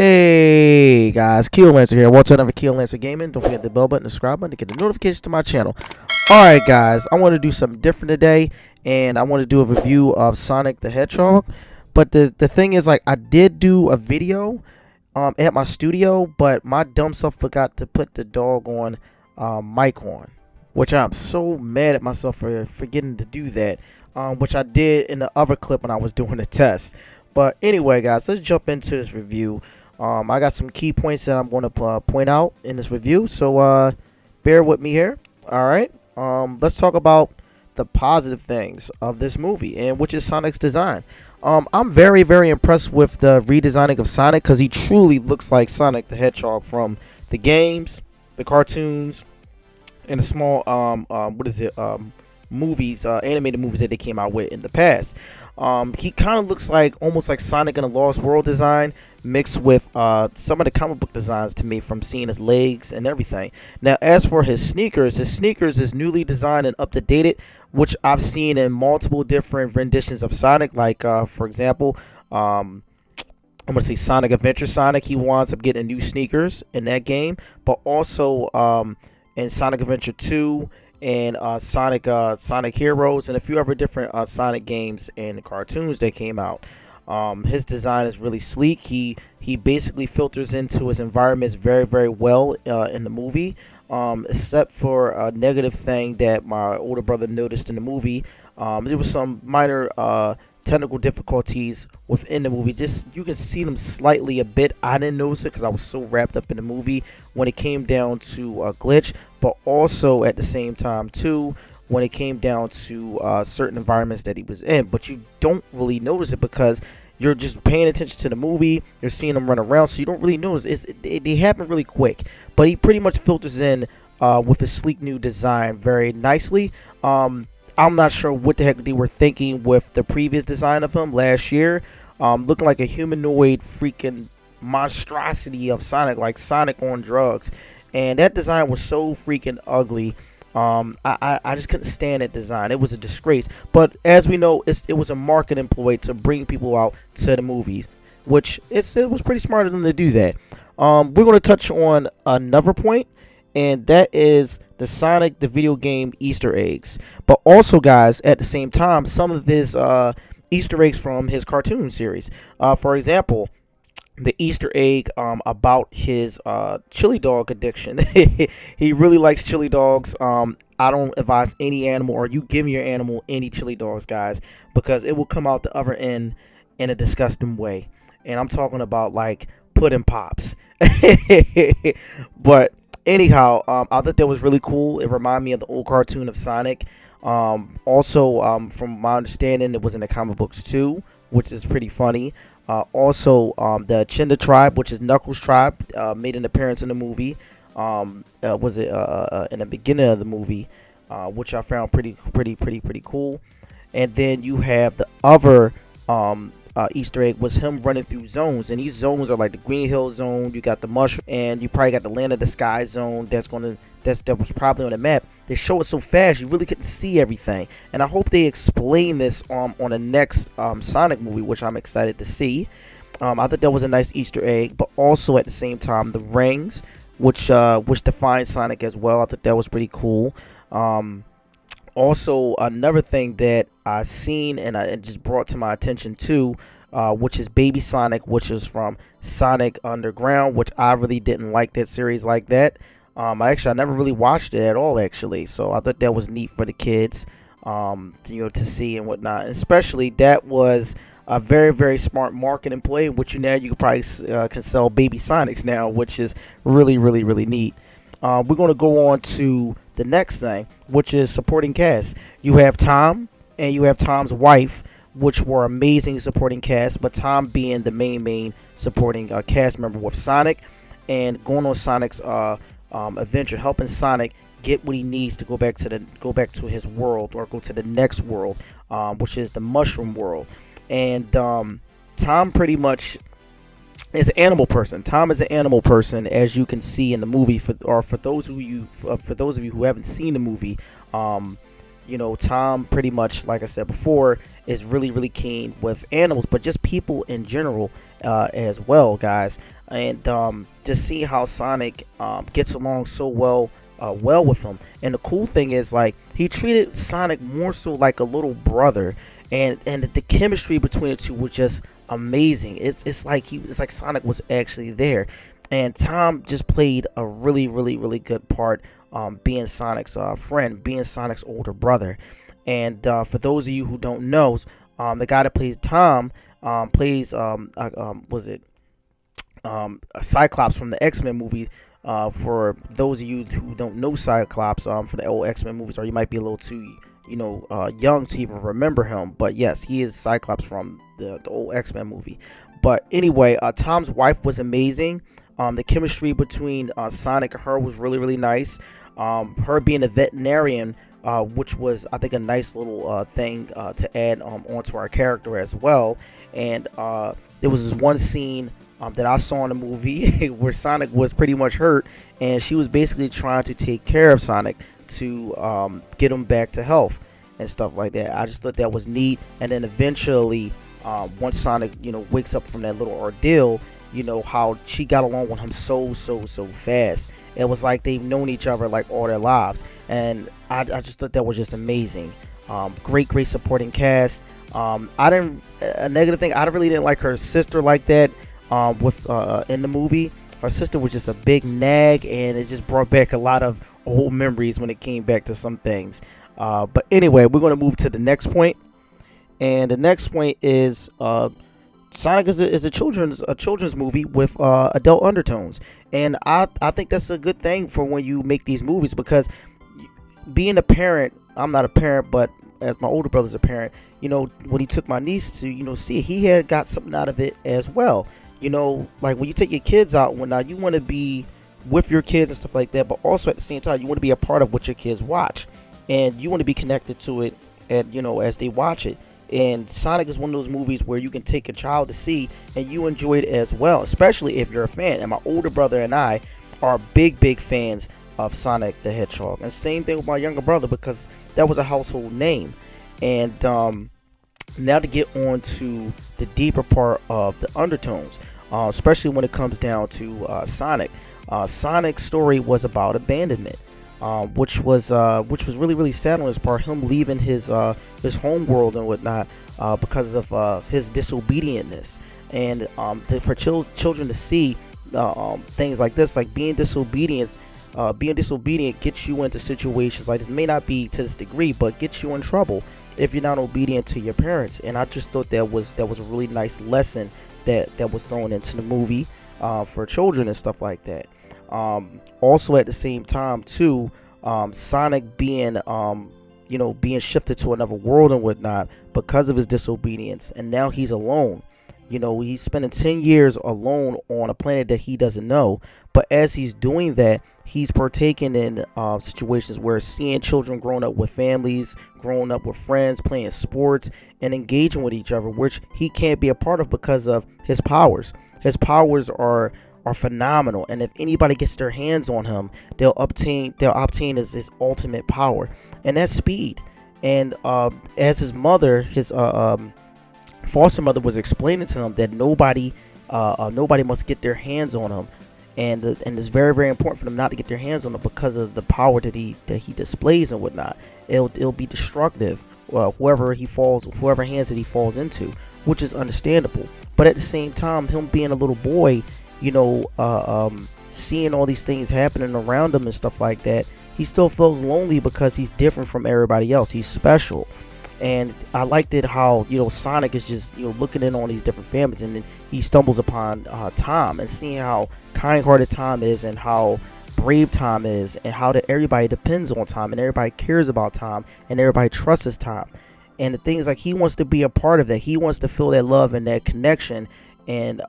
Hey guys, Keelancer here. Welcome to another Keelancer Gaming. Don't forget the bell button, the subscribe button to get the notifications to my channel. Alright guys, I want to do something different today, and I want to do a review of Sonic the Hedgehog. But the thing is, like, I did do a video at my studio, but my dumb self forgot to put the doggone mic on, which I'm so mad at myself for forgetting to do that, which I did in the other clip when I was doing the test. But anyway guys, let's jump into this review. I got some key points that I'm going to point out in this review, so bear with me here. Alright, let's talk about the positive things of this movie, and which is Sonic's design. I'm very, very impressed with the redesigning of Sonic, because he truly looks like Sonic the Hedgehog from the games, the cartoons, and the small, movies, animated movies that they came out with in the past. He kind of looks like almost like Sonic in a Lost World design mixed with some of the comic book designs to me, from seeing his legs and everything. Now, as for his sneakers is newly designed and up to date, which I've seen in multiple different renditions of Sonic. Like, for example, I'm going to say Sonic Adventure Sonic, he winds up getting new sneakers in that game, but also in Sonic Adventure 2 and Sonic Heroes and a few other different Sonic games and cartoons that came out. His design is really sleek. He basically filters into his environments very, very well in the movie, except for a negative thing that my older brother noticed in the movie. There was some minor technical difficulties within the movie. Just, you can see them slightly a bit. I didn't notice it because I was so wrapped up in the movie when it came down to a glitch, but also at the same time too when it came down to certain environments that he was in. But you don't really notice it because you're just paying attention to the movie. You're seeing him run around, so you don't really notice. They happen really quick, but he pretty much filters in with a sleek new design very nicely. I'm not sure what the heck they were thinking with the previous design of him last year, looking like a humanoid freaking monstrosity of Sonic, like Sonic on drugs. And that design was so freaking ugly. I just couldn't stand that design. It was a disgrace. But as we know, it was a marketing ploy to bring people out to the movies, which it was pretty smart of them to do that. We're going to touch on another point, and that is the Sonic the video game Easter eggs. But also, guys, at the same time, some of his Easter eggs from his cartoon series. For example, the Easter egg about his chili dog addiction. He really likes chili dogs. I don't advise any animal, or you give your animal any chili dogs, guys, because it will come out the other end in a disgusting way. And I'm talking about like pudding pops. But anyhow, I thought that was really cool. It reminded me of the old cartoon of Sonic. Also, from my understanding, it was in the comic books too, which is pretty funny. Also, the Chinda tribe, which is Knuckles' tribe, made an appearance in the movie. Was it in the beginning of the movie, which I found pretty cool. And then you have the other Easter egg was him running through zones, and these zones are like the Green Hill Zone. You got the Mushroom, and you probably got the Land of the Sky Zone. That was probably on the map. They show it so fast you really couldn't see everything, and I hope they explain this on the next Sonic movie, which I'm excited to see. I thought that was a nice Easter egg, but also at the same time the rings, which define Sonic as well. I thought that was pretty cool. Also, another thing that I seen and it just brought to my attention too, which is Baby Sonic, which is from Sonic Underground, which I really didn't like that series like that. I never really watched it at all, actually. So I thought that was neat for the kids, to see and whatnot. And especially that was a very, very smart marketing play, which now you probably can sell Baby Sonics now, which is really, really, really neat. We're going to go on to the next thing, which is supporting cast. You have Tom and you have Tom's wife, which were amazing supporting cast, but Tom being the main supporting cast member with Sonic, and going on Sonic's adventure, helping Sonic get what he needs to go back to his world, or go to the next world, which is the Mushroom World. And Tom pretty much is an animal person. Tom is an animal person, as you can see in the movie. For those of you who haven't seen the movie, Tom pretty much, like I said before, is really, really keen with animals, but just people in general as well, guys. and just see how Sonic gets along so well with him. And the cool thing is, like, he treated Sonic more so like a little brother, and the chemistry between the two was just amazing. It's like Sonic was actually there, and Tom just played a really good part, being Sonic's friend, being Sonic's older brother. And for those of you who don't know, the guy that plays Tom plays was it a Cyclops from the X-Men movie. For those of you who don't know Cyclops for the old X-Men movies, or you might be a little too young to even remember him, but yes, he is Cyclops from the old X-Men movie. But anyway, Tom's wife was amazing. The chemistry between Sonic and her was really nice. Her being a veterinarian, which was, I think, a nice little thing to add onto our character as well. And there was this one scene that I saw in the movie where Sonic was pretty much hurt, and she was basically trying to take care of Sonic to get him back to health and stuff like that. I just thought that was neat. And then eventually, once Sonic wakes up from that little ordeal, how she got along with him so fast. It was like they've known each other like all their lives, and I just thought that was just amazing. Great supporting cast. I didn't a negative thing. I really didn't like her sister like that. In the movie, her sister was just a big nag, and it just brought back a lot of old memories when it came back to some things. But anyway, we're going to move to the next point, and the next point is Sonic is a children's movie with adult undertones, and I think that's a good thing for when you make these movies, because being a parent, I'm not a parent, but as my older brother's a parent, when he took my niece to see it, he had got something out of it as well. Like when you take your kids out, you want to be with your kids and stuff like that, but also at the same time you want to be a part of what your kids watch, and you want to be connected to it, and as they watch it. And Sonic is one of those movies where you can take a child to see and you enjoy it as well, especially if you're a fan. And my older brother and I are big fans of Sonic the Hedgehog, and same thing with my younger brother, because that was a household name. And now to get on to the deeper part of the undertones, especially when it comes down to Sonic. Sonic's story was about abandonment, which was really sad on his part, him leaving his home world and whatnot because of his disobedientness. And for children to see things like this, like being disobedient gets you into situations like this. May not be to this degree, but gets you in trouble if you're not obedient to your parents. And I just thought that was a really nice lesson that was thrown into the movie for children and stuff like that. Also at the same time too, Sonic being shifted to another world and whatnot because of his disobedience, and now he's alone. He's spending 10 years alone on a planet that he doesn't know. But as he's doing that, he's partaking in situations where seeing children growing up with families, growing up with friends, playing sports, and engaging with each other, which he can't be a part of because of his powers. His powers are phenomenal, and if anybody gets their hands on him, they'll obtain his ultimate power, and that's speed. And as his mother, his foster mother, was explaining to him that nobody must get their hands on him, and it's very important for them not to get their hands on him because of the power that he displays and whatnot. It'll be destructive, whoever hands that he falls into, which is understandable. But at the same time, him being a little boy, seeing all these things happening around him and stuff like that, he still feels lonely because he's different from everybody else. He's special. And I liked it how Sonic is just looking in on these different families, and then he stumbles upon Tom, and seeing how kind-hearted Tom is, and how brave Tom is, and how that everybody depends on Tom, and everybody cares about Tom, and everybody trusts Tom. And the thing is, like, he wants to be a part of that. He wants to feel that love and that connection, and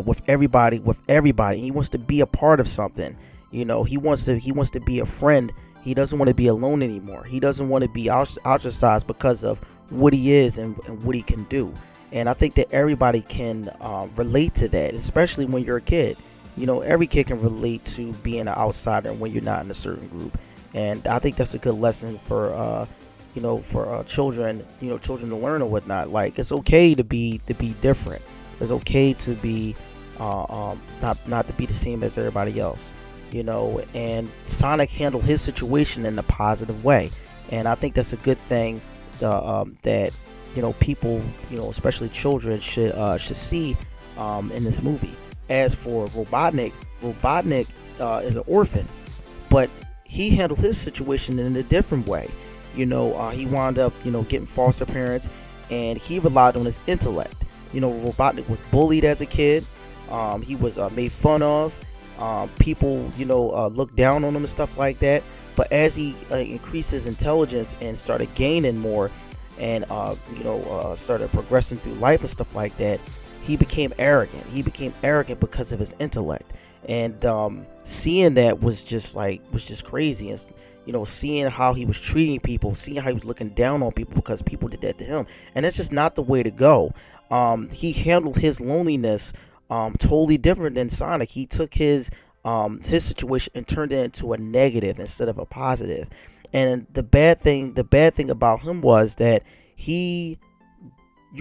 with everybody. He wants to be a part of something. He wants to be a friend. He doesn't want to be alone anymore. He doesn't want to be ostracized because of what he is and what he can do. And I think that everybody can relate to that, especially when you're a kid. Every kid can relate to being an outsider when you're not in a certain group. And I think that's a good lesson for children, children to learn or whatnot. Like, it's okay to be different. It's okay to be not to be the same as everybody else, you know. And Sonic handled his situation in a positive way, and I think that's a good thing. That you know, people, you know, especially children, should see in this movie. As for Robotnik, Robotnik is an orphan, but he handled his situation in a different way. You know, he wound up, you know, getting foster parents, and he relied on his intellect. You know, Robotnik was bullied as a kid. He was made fun of. People, you know, looked down on him and stuff like that. But as he increased his intelligence and started gaining more, and you know, started progressing through life and stuff like that, he became arrogant. He became arrogant because of his intellect, and seeing that was just crazy. And you know, seeing how he was treating people, seeing how he was looking down on people because people did that to him, and that's just not the way to go. He handled his loneliness totally different than Sonic. He took his situation and turned it into a negative instead of a positive. And the bad thing about him was that you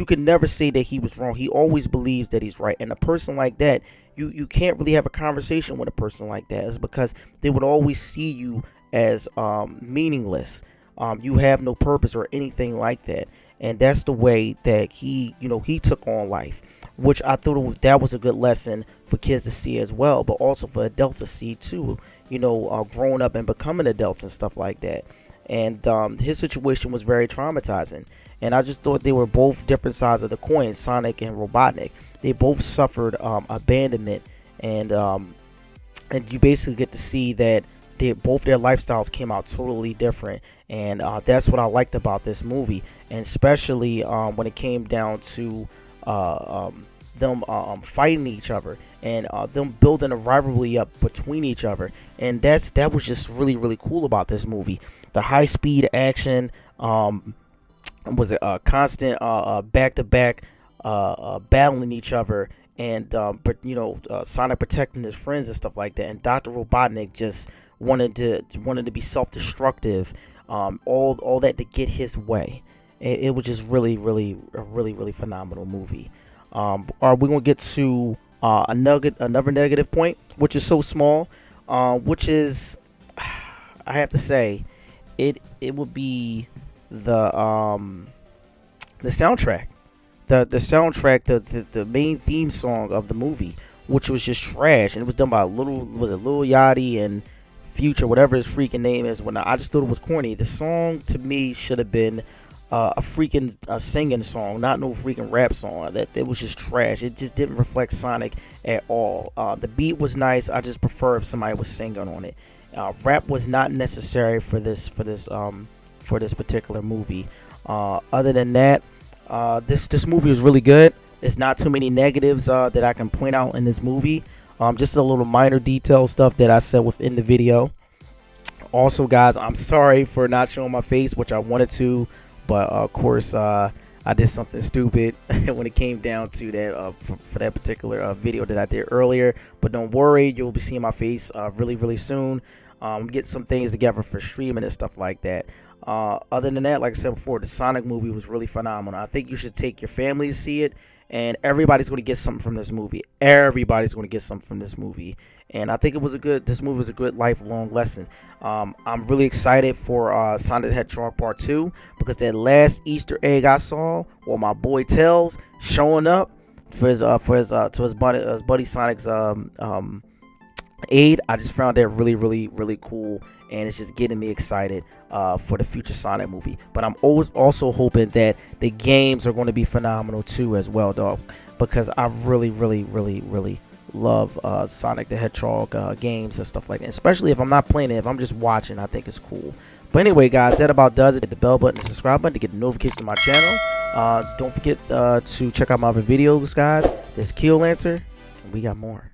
can never say that he was wrong. He always believes that he's right. And a person like that, you can't really have a conversation with a person like that, is because they would always see you as meaningless. You have no purpose or anything like that. And that's the way that he took on life, which I thought that was a good lesson for kids to see as well, but also for adults to see too, you know, growing up and becoming adults and stuff like that. And his situation was very traumatizing, and I just thought they were both different sides of the coin, Sonic and Robotnik. They both suffered abandonment, and you basically get to see that both their lifestyles came out totally different. And that's what I liked about this movie, and especially when it came down to them fighting each other, and them building a rivalry up between each other. And that was just really cool about this movie. The high speed action was a constant back-to-back battling each other, and but you know, Sonic protecting his friends and stuff like that, and Dr. Robotnik just wanted to be self-destructive, all that to get his way. It was just really phenomenal movie. We're gonna get to another negative point, which is so small, which is, I have to say, it would be the soundtrack, the soundtrack, the main theme song of the movie, which was just trash, and it was done by Lil Yachty and Future, whatever his freaking name is. When I just thought it was corny. The song to me should have been a freaking singing song, not no freaking rap song. That it was just trash. It just didn't reflect Sonic at all. The beat was nice. I just prefer if somebody was singing on it. Rap was not necessary for this particular movie. Other than that, this movie was really good. There's not too many negatives that I can point out in this movie. Just a little minor detail stuff that I said within the video. Also, guys, I'm sorry for not showing my face, which I wanted to, but of course I did something stupid when it came down to that for that particular video that I did earlier. But don't worry, you'll be seeing my face really soon. Get some things together for streaming and stuff like that. Other than that, like I said before, the Sonic movie was really phenomenal. I think you should take your family to see it, and everybody's going to get something from this movie. Everybody's going to get something from this movie, and I think this movie was a good lifelong lesson. I'm really excited for Sonic the Hedgehog Part 2, because that last Easter egg I saw, or my boy Tails showing up for his buddy Sonic's aid. I just found that really cool, and it's just getting me excited for the future Sonic movie. But I'm also hoping that the games are going to be phenomenal too as well, dog, because I really love Sonic the Hedgehog games and stuff like that, especially if I'm not playing it. If I'm just watching, I think it's cool. But anyway, guys, that about does it. Hit the bell button and subscribe button to get the notifications of my channel. Don't forget to check out my other videos, guys. This is Kill Lancer, and we got more.